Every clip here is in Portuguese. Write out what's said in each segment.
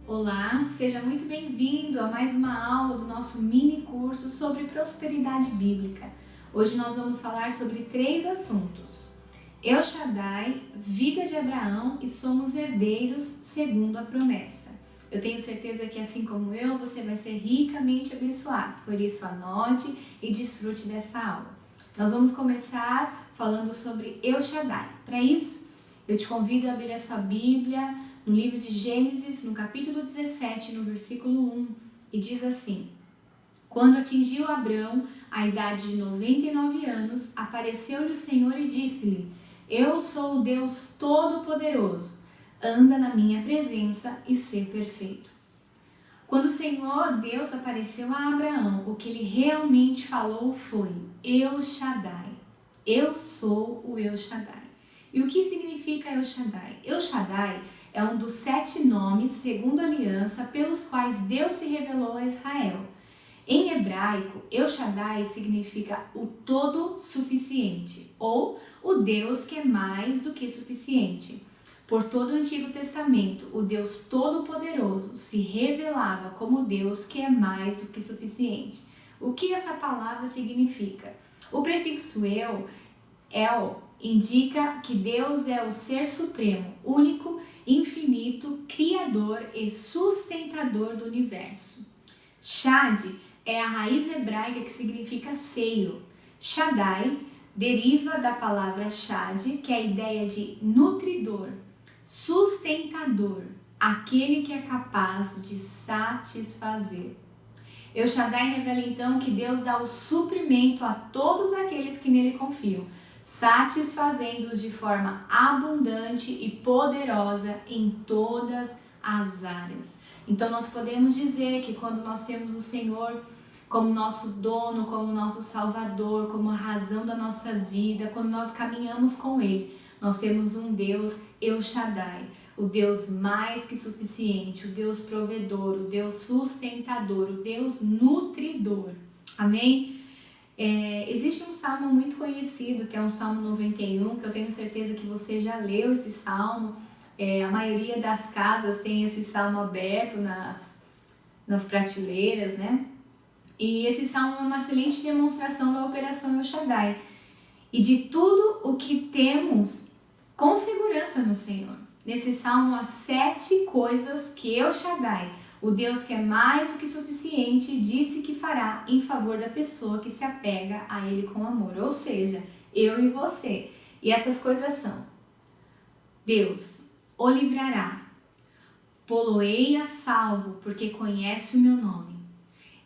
Olá, seja muito bem-vindo a mais uma aula do nosso mini curso sobre prosperidade bíblica. Hoje nós vamos falar sobre 3 assuntos: El Shaddai, vida de Abraão e somos herdeiros segundo a promessa. Eu tenho certeza que assim como eu, você vai ser ricamente abençoado, por isso anote e desfrute dessa aula. Nós vamos começar falando sobre El Shaddai. Para isso, eu te convido a abrir a sua Bíblia no livro de Gênesis, no capítulo 17, no versículo 1, e diz assim: Quando atingiu Abrão a idade de 99 anos, apareceu-lhe o Senhor e disse-lhe: Eu sou o Deus Todo-Poderoso, anda na minha presença e sê perfeito. Quando o Senhor Deus apareceu a Abraão, o que ele realmente falou foi: El Shaddai, eu sou o El Shaddai. E o que significa El Shaddai? El Shaddai é um dos 7 nomes, segundo a aliança, pelos quais Deus se revelou a Israel. Em hebraico, El Shaddai significa o todo-suficiente, ou o Deus que é mais do que suficiente. Por todo o Antigo Testamento, o Deus Todo-Poderoso se revelava como Deus que é mais do que suficiente. O que essa palavra significa? O prefixo El, indica que Deus é o Ser Supremo, único, infinito, criador e sustentador do universo. Shad é a raiz hebraica que significa seio. Shaddai deriva da palavra Shad, que é a ideia de nutridor, sustentador, aquele que é capaz de satisfazer. El Shaddai revela então que Deus dá o suprimento a todos aqueles que nele confiam, satisfazendo-os de forma abundante e poderosa em todas as áreas. Então nós podemos dizer que quando nós temos o Senhor como nosso dono, como nosso Salvador, como a razão da nossa vida, quando nós caminhamos com Ele, nós temos um Deus El Shaddai, o Deus mais que suficiente, o Deus provedor, o Deus sustentador, o Deus nutridor. Amém? Existe um salmo muito conhecido, que é um Salmo 91, que eu tenho certeza que você já leu esse salmo. A maioria das casas tem esse salmo aberto nas prateleiras, né? E esse salmo é uma excelente demonstração da operação El Shaddai e de tudo o que temos com segurança no Senhor. Nesse salmo há 7 coisas que El Shaddai, o Deus que é mais do que suficiente, disse que fará em favor da pessoa que se apega a Ele com amor. Ou seja, eu e você. E essas coisas são: Deus o livrará, pô-lo-ei a salvo, porque conhece o meu nome.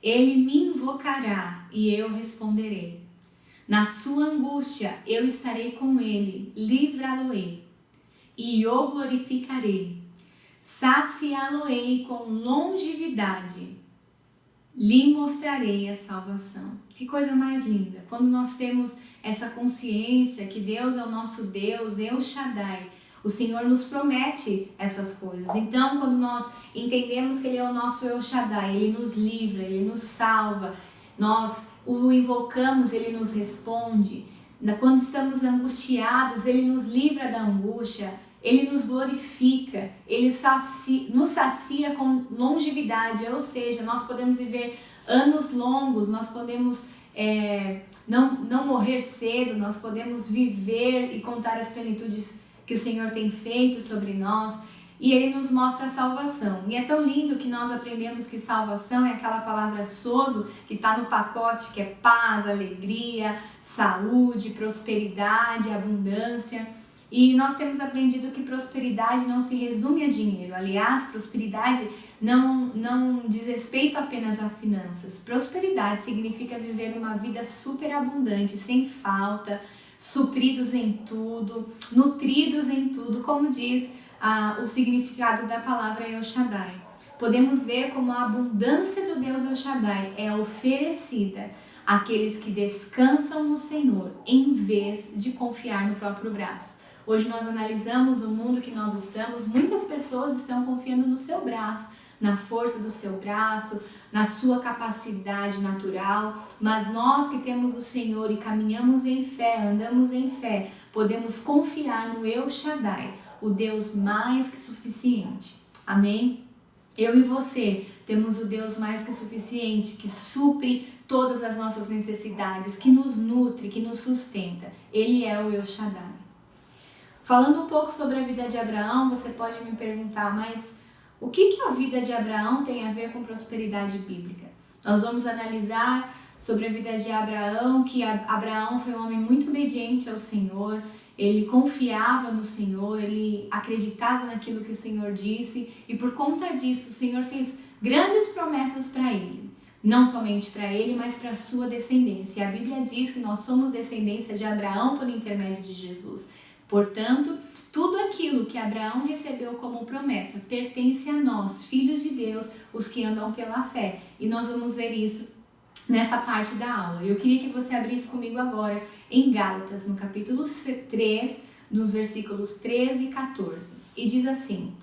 Ele me invocará e eu responderei. Na sua angústia eu estarei com ele, livrá-lo-ei e o glorificarei. Saciá-lo-ei com longevidade, lhe mostrarei a salvação. Que coisa mais linda! Quando nós temos essa consciência que Deus é o nosso Deus, El Shaddai, o Senhor nos promete essas coisas. Então, quando nós entendemos que Ele é o nosso El Shaddai, Ele nos livra, Ele nos salva, nós o invocamos, Ele nos responde. Quando estamos angustiados, Ele nos livra da angústia, Ele nos glorifica, Ele nos sacia com longevidade, ou seja, nós podemos viver anos longos, nós podemos não morrer cedo, nós podemos viver e contar as plenitudes que o Senhor tem feito sobre nós, e Ele nos mostra a salvação. E é tão lindo que nós aprendemos que salvação é aquela palavra sozo que está no pacote, que é paz, alegria, saúde, prosperidade, abundância. E nós temos aprendido que prosperidade não se resume a dinheiro. Aliás, prosperidade não diz respeito apenas a finanças. Prosperidade significa viver uma vida superabundante, sem falta, supridos em tudo, nutridos em tudo, como diz o significado da palavra El Shaddai. Podemos ver como a abundância do Deus El Shaddai é oferecida àqueles que descansam no Senhor, em vez de confiar no próprio braço. Hoje nós analisamos o mundo que nós estamos, muitas pessoas estão confiando no seu braço, na força do seu braço, na sua capacidade natural, mas nós que temos o Senhor e caminhamos em fé, andamos em fé, podemos confiar no El Shaddai, o Deus mais que suficiente. Amém? Eu e você temos o Deus mais que suficiente, que supre todas as nossas necessidades, que nos nutre, que nos sustenta. Ele é o El Shaddai. Falando um pouco sobre a vida de Abraão, você pode me perguntar, mas o que a vida de Abraão tem a ver com prosperidade bíblica? Nós vamos analisar sobre a vida de Abraão, que Abraão foi um homem muito obediente ao Senhor, ele confiava no Senhor, ele acreditava naquilo que o Senhor disse e por conta disso o Senhor fez grandes promessas para ele. Não somente para ele, mas para a sua descendência. A Bíblia diz que nós somos descendência de Abraão por intermédio de Jesus. Portanto, tudo aquilo que Abraão recebeu como promessa pertence a nós, filhos de Deus, os que andam pela fé. E nós vamos ver isso nessa parte da aula. Eu queria que você abrisse comigo agora em Gálatas, no capítulo 3, nos versículos 13 e 14. E diz assim: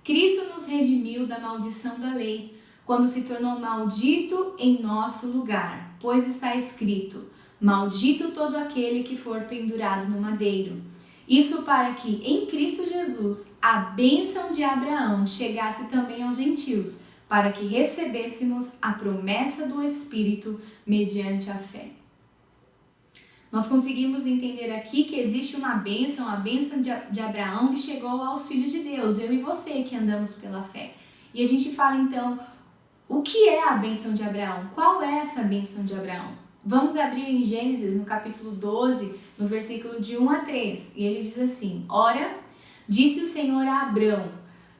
Cristo nos redimiu da maldição da lei, quando se tornou maldito em nosso lugar, pois está escrito: maldito todo aquele que for pendurado no madeiro. Isso para que em Cristo Jesus a bênção de Abraão chegasse também aos gentios, para que recebêssemos a promessa do Espírito mediante a fé. Nós conseguimos entender aqui que existe uma bênção, a bênção de Abraão que chegou aos filhos de Deus, eu e você que andamos pela fé. E a gente fala então, o que é a bênção de Abraão? Qual é essa bênção de Abraão? Vamos abrir em Gênesis, no capítulo 12, no versículo de 1 a 3. E ele diz assim: Ora, disse o Senhor a Abrão: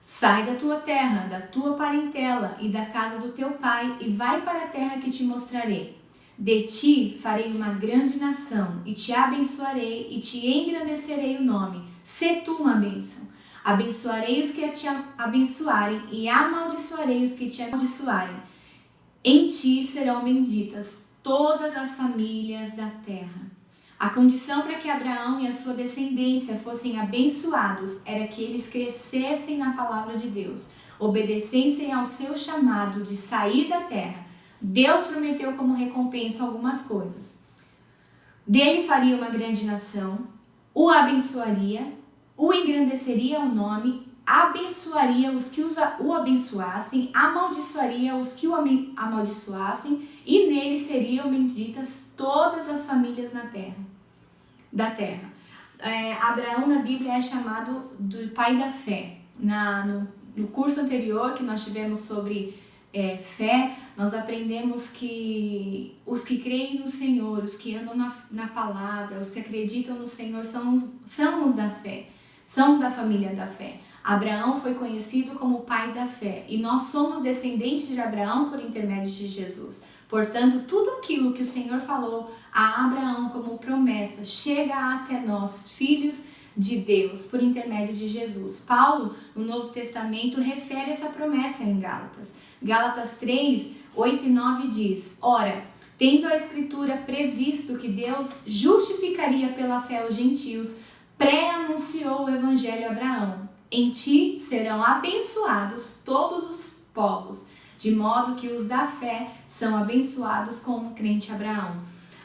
sai da tua terra, da tua parentela e da casa do teu pai, e vai para a terra que te mostrarei. De ti farei uma grande nação, e te abençoarei, e te engrandecerei o nome. Sê tu uma bênção. Abençoarei os que te abençoarem, e amaldiçoarei os que te amaldiçoarem. Em ti serão benditas todas as famílias da terra. A condição para que Abraão e a sua descendência fossem abençoados era que eles crescessem na palavra de Deus, obedecessem ao seu chamado de sair da terra. Deus prometeu como recompensa algumas coisas. Dele faria uma grande nação, o abençoaria, o engrandeceria o nome, abençoaria os que o abençoassem, amaldiçoaria os que o amaldiçoassem, e nele seriam benditas todas as famílias da terra. Abraão na Bíblia é chamado de pai da fé. No curso anterior que nós tivemos sobre fé, nós aprendemos que os que creem no Senhor, os que andam na palavra, os que acreditam no Senhor são os da fé, são da família da fé. Abraão foi conhecido como pai da fé e nós somos descendentes de Abraão por intermédio de Jesus. Portanto, tudo aquilo que o Senhor falou a Abraão como promessa chega até nós, filhos de Deus, por intermédio de Jesus. Paulo, no Novo Testamento, refere essa promessa em Gálatas. Gálatas 3, 8 e 9 diz: Ora, tendo a Escritura previsto que Deus justificaria pela fé os gentios, pré-anunciou o Evangelho a Abraão. Em ti serão abençoados todos os povos, de modo que os da fé são abençoados como o crente Abraão.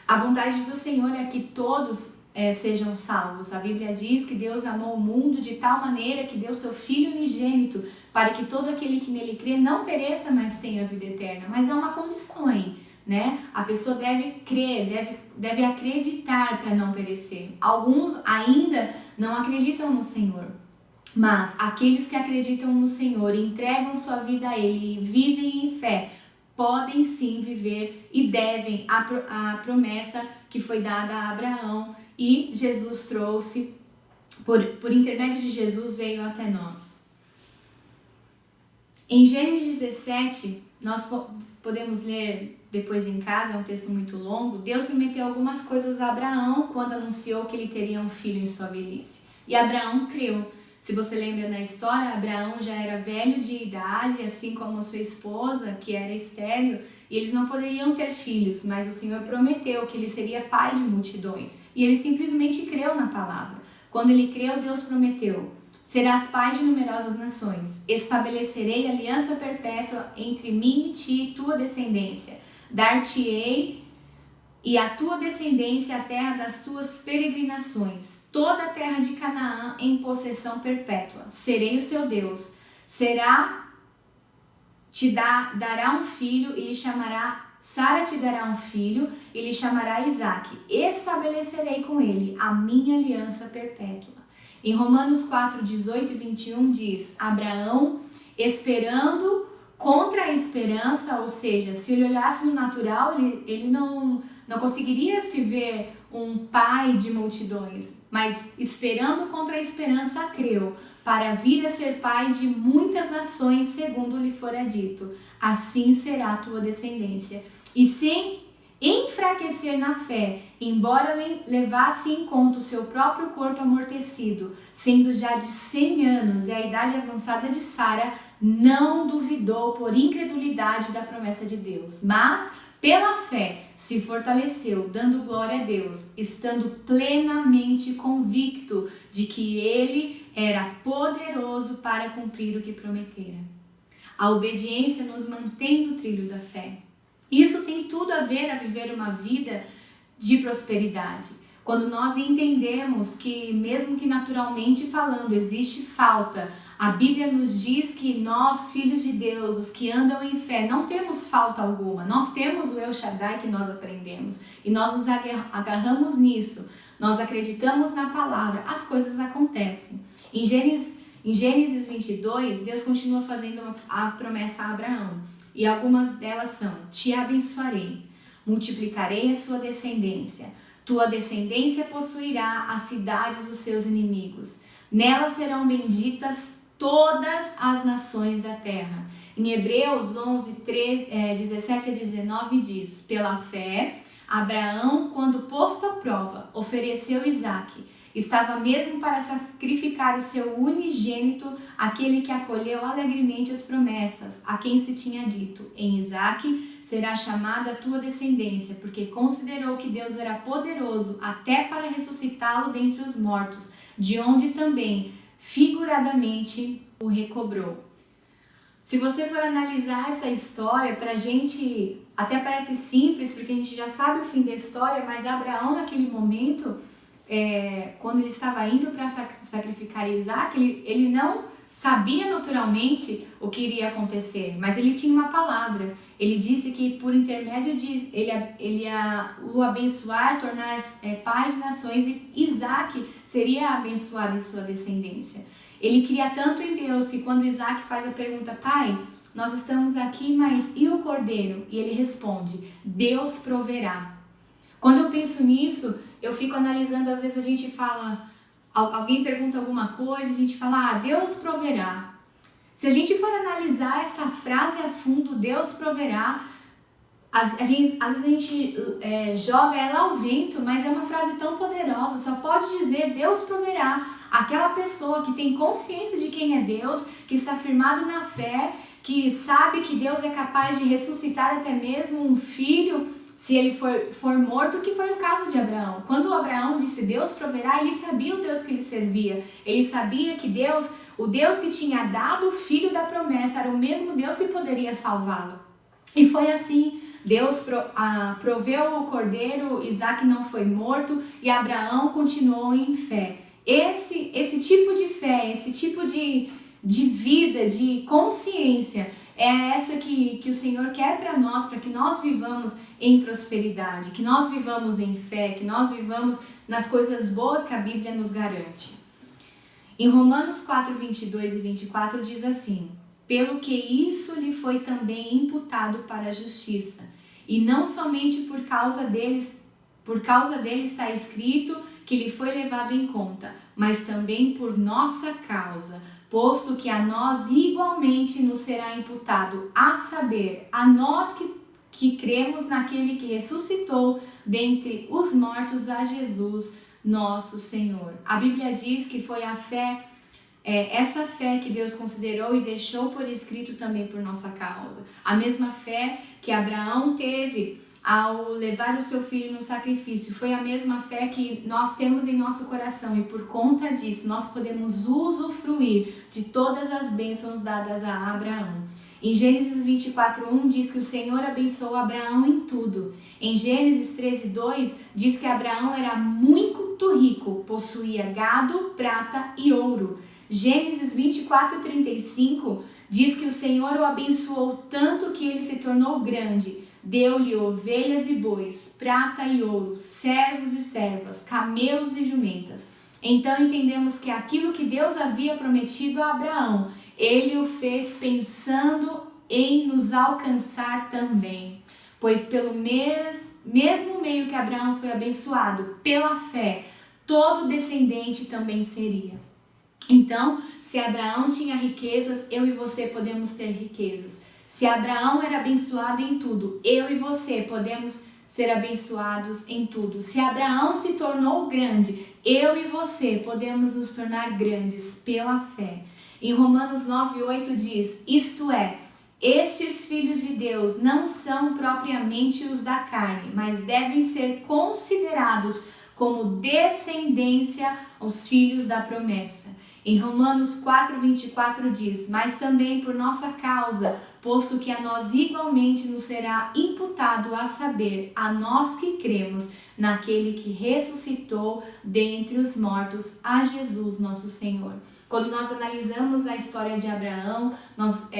A vontade do Senhor é que todos sejam salvos. A Bíblia diz que Deus amou o mundo de tal maneira que deu seu Filho unigênito, para que todo aquele que nele crê não pereça, mas tenha vida eterna. Mas há uma condição aí, né? A pessoa deve crer, deve acreditar para não perecer. Alguns ainda não acreditam no Senhor. Mas aqueles que acreditam no Senhor, entregam sua vida a Ele e vivem em fé, podem sim viver e devem a promessa que foi dada a Abraão e Jesus trouxe, por intermédio de Jesus veio até nós. Em Gênesis 17, nós podemos ler depois em casa, é um texto muito longo. Deus prometeu algumas coisas a Abraão quando anunciou que ele teria um filho em sua velhice. E Abraão creu. Se você lembra na história, Abraão já era velho de idade, assim como sua esposa, que era estéril, e eles não poderiam ter filhos, mas o Senhor prometeu que ele seria pai de multidões. E ele simplesmente creu na palavra. Quando ele creu, Deus prometeu: serás pai de numerosas nações, estabelecerei aliança perpétua entre mim e ti e tua descendência. Dar-te-ei e a tua descendência a terra das tuas peregrinações, toda a terra de Canaã em possessão perpétua. Serei o seu Deus. Será dará um filho e lhe chamará, Sara te dará um filho e lhe chamará Isaque. Estabelecerei com ele a minha aliança perpétua. Em Romanos 4, 18 e 21 diz, Abraão esperando contra a esperança, ou seja, se ele olhasse no natural, ele não conseguiria se ver um pai de multidões, mas esperando contra a esperança creu, para vir a ser pai de muitas nações, segundo lhe fora dito, assim será a tua descendência. E sem enfraquecer na fé, embora levasse em conta o seu próprio corpo amortecido, sendo já de 100 anos e a idade avançada de Sara, não duvidou por incredulidade da promessa de Deus, mas pela fé se fortaleceu, dando glória a Deus, estando plenamente convicto de que ele era poderoso para cumprir o que prometera. A obediência nos mantém no trilho da fé. Isso tem tudo a ver a viver uma vida de prosperidade. Quando nós entendemos que, mesmo que naturalmente falando, existe falta, a Bíblia nos diz que nós, filhos de Deus, os que andam em fé, não temos falta alguma. Nós temos o El Shaddai que nós aprendemos e nós nos agarramos nisso. Nós acreditamos na palavra, as coisas acontecem. Em Gênesis 22, Deus continua fazendo a promessa a Abraão. E algumas delas são, te abençoarei, multiplicarei a sua descendência. Tua descendência possuirá as cidades dos seus inimigos. Nelas serão benditas todas as nações da terra. Em Hebreus 11, 17 a 19 diz, pela fé, Abraão, quando posto à prova, ofereceu Isaque. Estava mesmo para sacrificar o seu unigênito, aquele que acolheu alegremente as promessas, a quem se tinha dito, em Isaque será chamada a tua descendência, porque considerou que Deus era poderoso até para ressuscitá-lo dentre os mortos, de onde também, figuradamente, o recobrou. Se você for analisar essa história, pra gente até parece simples, porque a gente já sabe o fim da história, mas Abraão naquele momento, quando ele estava indo para sacrificar Isaque, ele não sabia naturalmente o que iria acontecer, mas ele tinha uma palavra. Ele disse que por intermédio de ele ia o abençoar, tornar pai de nações, e Isaque seria abençoado em sua descendência. Ele cria tanto em Deus que quando Isaque faz a pergunta, pai, nós estamos aqui, mas e o cordeiro? E ele responde, Deus proverá. Quando eu penso nisso, eu fico analisando, às vezes a gente fala, alguém pergunta alguma coisa, a gente fala, Deus proverá. Se a gente for analisar essa frase a fundo, Deus proverá, às vezes a gente joga ela ao vento, mas é uma frase tão poderosa, só pode dizer Deus proverá. Aquela pessoa que tem consciência de quem é Deus, que está firmado na fé, que sabe que Deus é capaz de ressuscitar até mesmo um filho, se ele for morto, que foi o caso de Abraão. Quando Abraão disse Deus proverá, ele sabia o Deus que ele servia. Ele sabia que Deus, o Deus que tinha dado o filho da promessa, era o mesmo Deus que poderia salvá-lo. E foi assim, Deus proveu o cordeiro, Isaque não foi morto e Abraão continuou em fé. Esse tipo de fé, esse tipo de vida, de consciência, é essa que o Senhor quer para nós, para que nós vivamos em prosperidade, que nós vivamos em fé, que nós vivamos nas coisas boas que a Bíblia nos garante. Em Romanos 4, 22 e 24 diz assim, pelo que isso lhe foi também imputado para a justiça, e não somente por causa dele está escrito que lhe foi levado em conta, mas também por nossa causa, posto que a nós igualmente nos será imputado, a saber, a nós que cremos naquele que ressuscitou dentre os mortos, a Jesus, nosso Senhor. A Bíblia diz que foi a fé, essa fé que Deus considerou e deixou por escrito também por nossa causa. A mesma fé que Abraão teve ao levar o seu filho no sacrifício, foi a mesma fé que nós temos em nosso coração, e por conta disso nós podemos usufruir de todas as bênçãos dadas a Abraão. Em Gênesis 24:1 diz que o Senhor abençoou Abraão em tudo. Em Gênesis 13:2 diz que Abraão era muito rico, possuía gado, prata e ouro. Gênesis 24:35 Diz que o Senhor o abençoou tanto que ele se tornou grande. Deu-lhe ovelhas e bois, prata e ouro, servos e servas, camelos e jumentas. Então entendemos que aquilo que Deus havia prometido a Abraão, ele o fez pensando em nos alcançar também. Pois pelo mesmo meio que Abraão foi abençoado, pela fé, todo descendente também seria. Então, se Abraão tinha riquezas, eu e você podemos ter riquezas. Se Abraão era abençoado em tudo, eu e você podemos ser abençoados em tudo. Se Abraão se tornou grande, eu e você podemos nos tornar grandes pela fé. Em Romanos 9:8 diz, isto é, estes filhos de Deus não são propriamente os da carne, mas devem ser considerados como descendência os filhos da promessa. Em Romanos 4:24 diz, mas também por nossa causa, posto que a nós igualmente nos será imputado a saber, a nós que cremos naquele que ressuscitou dentre os mortos, a Jesus nosso Senhor. Quando nós analisamos a história de Abraão, nós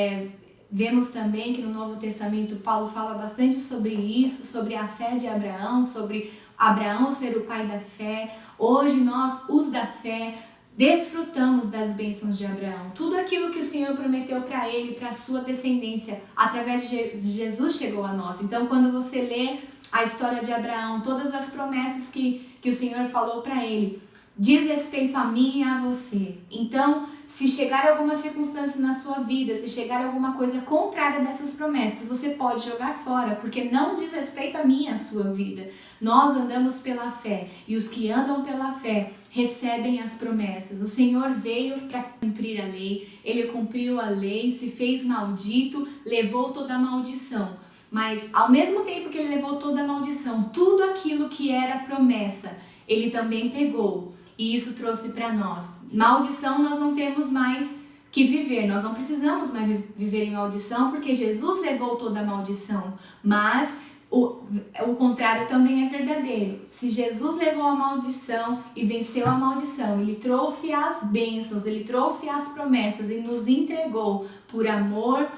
vemos também que no Novo Testamento Paulo fala bastante sobre isso, sobre a fé de Abraão, sobre Abraão ser o pai da fé. Hoje nós, os da fé, desfrutamos das bênçãos de Abraão. Tudo aquilo que o Senhor prometeu para ele, para a sua descendência, através de Jesus chegou a nós. Então, quando você lê a história de Abraão, todas as promessas que o Senhor falou para ele, diz respeito a mim e a você. Então, se chegar alguma circunstância na sua vida, se chegar alguma coisa contrária dessas promessas, você pode jogar fora, porque não diz respeito a mim e a sua vida. Nós andamos pela fé, e os que andam pela fé recebem as promessas. O Senhor veio para cumprir a lei, ele cumpriu a lei, se fez maldito, levou toda a maldição. Mas, ao mesmo tempo que ele levou toda a maldição, tudo aquilo que era promessa, ele também pegou. E isso trouxe para nós. Maldição nós não temos mais que viver. Nós não precisamos mais viver em maldição, porque Jesus levou toda a maldição. Mas o contrário também é verdadeiro. Se Jesus levou a maldição e venceu a maldição, ele trouxe as bênçãos, ele trouxe as promessas e nos entregou por amor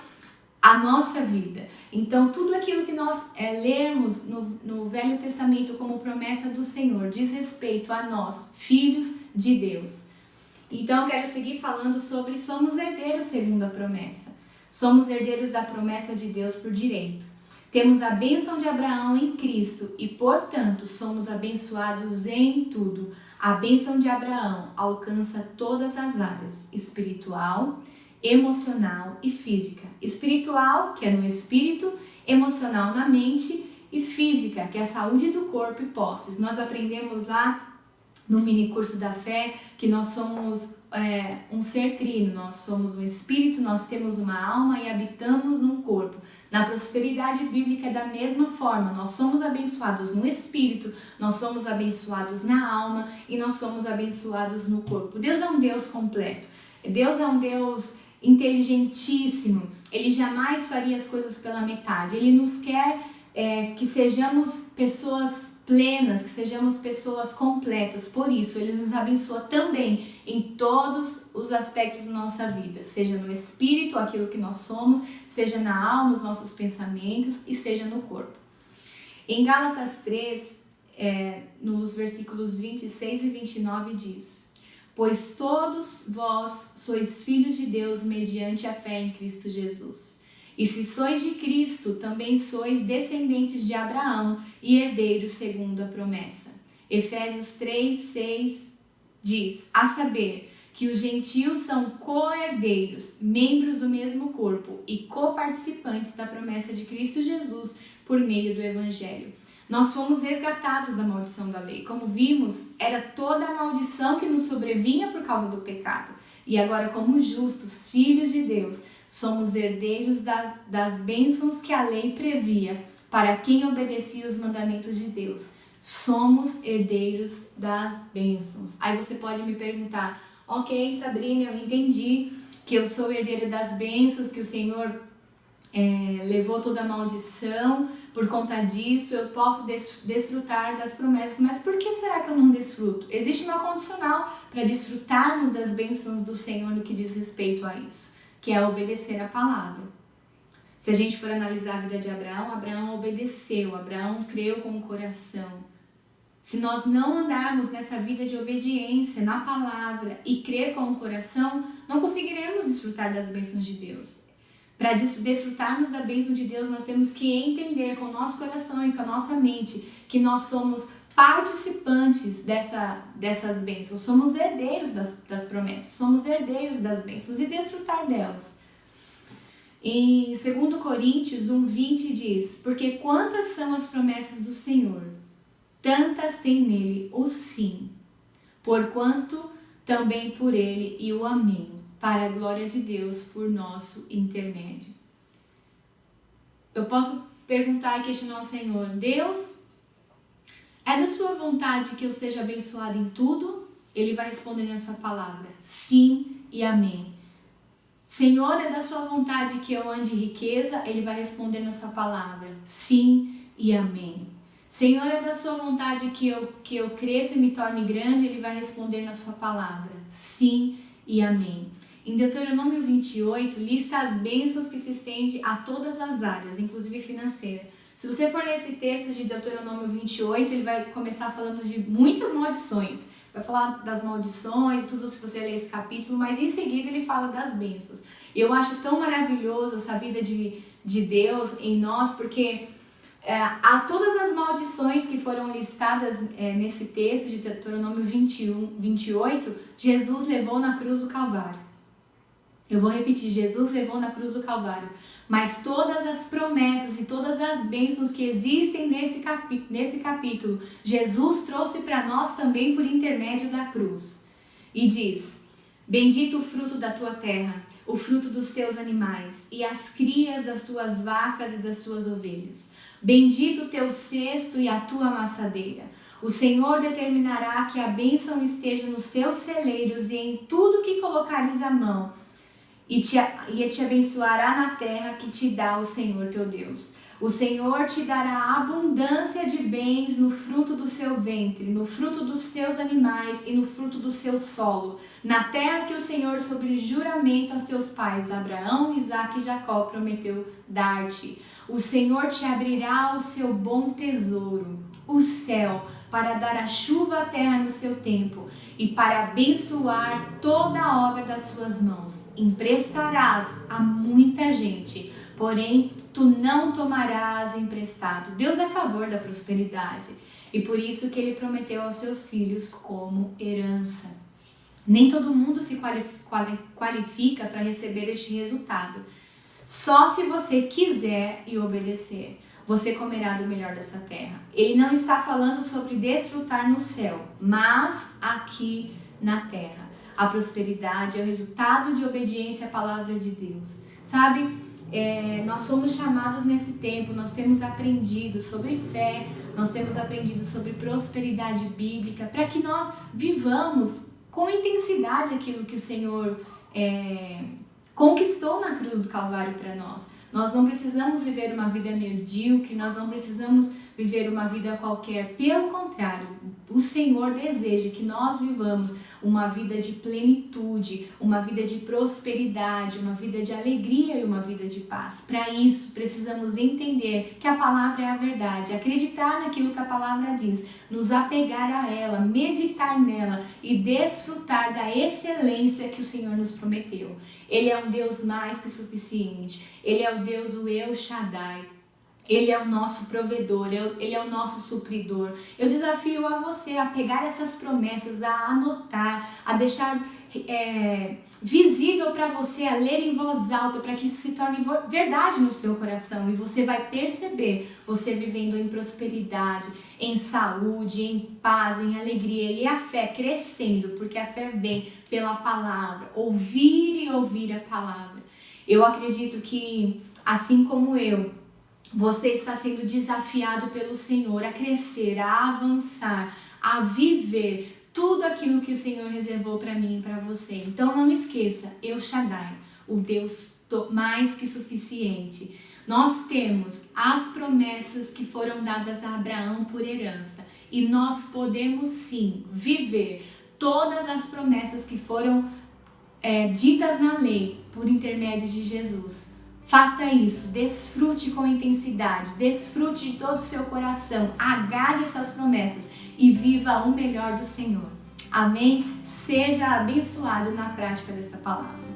a nossa vida. Então, tudo aquilo que nós lermos no Velho Testamento como promessa do Senhor diz respeito a nós, filhos de Deus. Então, eu quero seguir falando sobre somos herdeiros segundo a promessa. Somos herdeiros da promessa de Deus por direito. Temos a bênção de Abraão em Cristo e, portanto, somos abençoados em tudo. A bênção de Abraão alcança todas as áreas, espiritual, emocional e física. Espiritual, que é no espírito, emocional na mente e física, que é a saúde do corpo e posses. Nós aprendemos lá no mini curso da fé que nós somos um ser trino, nós somos um espírito, nós temos uma alma e habitamos num corpo. Na prosperidade bíblica é da mesma forma, nós somos abençoados no espírito, nós somos abençoados na alma e nós somos abençoados no corpo. Deus é um Deus completo, Deus é um Deus inteligentíssimo, ele jamais faria as coisas pela metade, ele nos quer que sejamos pessoas plenas, que sejamos pessoas completas. Por isso, ele nos abençoa também em todos os aspectos da nossa vida, seja no espírito, aquilo que nós somos, seja na alma, os nossos pensamentos e seja no corpo. Em Gálatas 3, nos versículos 26 e 29 diz: pois todos vós sois filhos de Deus mediante a fé em Cristo Jesus. E se sois de Cristo, também sois descendentes de Abraão e herdeiros segundo a promessa. Efésios 3:6 diz, a saber, que os gentios são co-herdeiros, membros do mesmo corpo e coparticipantes da promessa de Cristo Jesus por meio do Evangelho. Nós fomos resgatados da maldição da lei. Como vimos, era toda a maldição que nos sobrevinha por causa do pecado. E agora, como justos, filhos de Deus, somos herdeiros das bênçãos que a lei previa para quem obedecia os mandamentos de Deus. Somos herdeiros das bênçãos. Aí você pode me perguntar, ok, Sabrina, eu entendi que eu sou herdeira das bênçãos, que o Senhor levou toda a maldição, por conta disso eu posso desfrutar das promessas, mas por que será que eu não desfruto? Existe uma condicional para desfrutarmos das bênçãos do Senhor no que diz respeito a isso. que é obedecer a palavra. Se a gente for analisar a vida de Abraão, Abraão obedeceu, Abraão creu com o coração. Se nós não andarmos nessa vida de obediência, na palavra e crer com o coração, não conseguiremos desfrutar das bênçãos de Deus. Para desfrutarmos da bênção de Deus, nós temos que entender com o nosso coração e com a nossa mente que nós somos participantes dessas bênçãos, somos herdeiros das promessas, somos herdeiros das bênçãos e desfrutar delas. Em 2 Coríntios 1:20 diz: porque quantas são as promessas do Senhor, tantas tem nele o sim, porquanto também por ele e o amém, para a glória de Deus por nosso intermédio. Eu posso perguntar e questionar ao Senhor: Deus, é da sua vontade que eu seja abençoado em tudo? Ele vai responder na sua palavra: sim e amém. Senhor, é da sua vontade que eu ande em riqueza? Ele vai responder na sua palavra: sim e amém. Senhor, é da sua vontade que eu cresça e me torne grande? Ele vai responder na sua palavra: sim e amém. Em Deuteronômio 28, lista as bênçãos que se estende a todas as áreas, inclusive financeira. Se você for ler esse texto de Deuteronômio 28, ele vai começar falando de muitas maldições. Vai falar das maldições, tudo, se você ler esse capítulo, mas em seguida ele fala das bênçãos. Eu acho tão maravilhoso essa vida de Deus em nós, porque há todas as maldições que foram listadas nesse texto de Deuteronômio 28, Jesus levou na cruz do Calvário. Eu vou repetir: Jesus levou na cruz do Calvário. Mas todas as promessas e todas as bênçãos que existem nesse capítulo, Jesus trouxe para nós também por intermédio da cruz. E diz: bendito o fruto da tua terra, o fruto dos teus animais, e as crias das tuas vacas e das tuas ovelhas. Bendito o teu cesto e a tua amassadeira. O Senhor determinará que a bênção esteja nos teus celeiros e em tudo que colocares a mão, e te abençoará na terra que te dá o Senhor teu Deus. O Senhor te dará abundância de bens no fruto do seu ventre, no fruto dos teus animais e no fruto do seu solo, na terra que o Senhor, sob juramento aos teus pais, Abraão, Isaque e Jacó, prometeu dar-te. O Senhor te abrirá o seu bom tesouro, o céu, para dar a chuva à terra no seu tempo, e para abençoar toda a obra das suas mãos. Emprestarás a muita gente, porém tu não tomarás emprestado. Deus é a favor da prosperidade, e por isso que ele prometeu aos seus filhos como herança. Nem todo mundo se qualifica para receber este resultado. Só se você quiser e obedecer, você comerá do melhor dessa terra. Ele não está falando sobre desfrutar no céu, mas aqui na terra. A prosperidade é o resultado de obediência à palavra de Deus. Sabe, nós somos chamados nesse tempo, nós temos aprendido sobre fé, nós temos aprendido sobre prosperidade bíblica, para que nós vivamos com intensidade aquilo que o Senhor conquistou na cruz do Calvário para nós. Nós não precisamos viver uma vida medíocre, nós não precisamos viver uma vida qualquer. Pelo contrário, o Senhor deseja que nós vivamos uma vida de plenitude, uma vida de prosperidade, uma vida de alegria e uma vida de paz. Para isso, precisamos entender que a palavra é a verdade, acreditar naquilo que a palavra diz, nos apegar a ela, meditar nela e desfrutar da excelência que o Senhor nos prometeu. Ele é um Deus mais que suficiente. Ele é o Deus, o El Shaddai. Ele é o nosso provedor, Ele é o nosso supridor. Eu desafio a você a pegar essas promessas, a anotar, a deixar visível para você, a ler em voz alta, para que isso se torne verdade no seu coração. E você vai perceber você vivendo em prosperidade, em saúde, em paz, em alegria. E a fé crescendo, porque a fé vem pela palavra. Ouvir e ouvir a palavra. Eu acredito que, assim como eu, você está sendo desafiado pelo Senhor a crescer, a avançar, a viver tudo aquilo que o Senhor reservou para mim e para você. Então não esqueça, El Shaddai, o Deus mais que suficiente. Nós temos as promessas que foram dadas a Abraão por herança e nós podemos sim viver todas as promessas que foram ditas na lei por intermédio de Jesus. Faça isso, desfrute com intensidade, desfrute de todo o seu coração, agarre essas promessas e viva o melhor do Senhor. Amém? Seja abençoado na prática dessa palavra.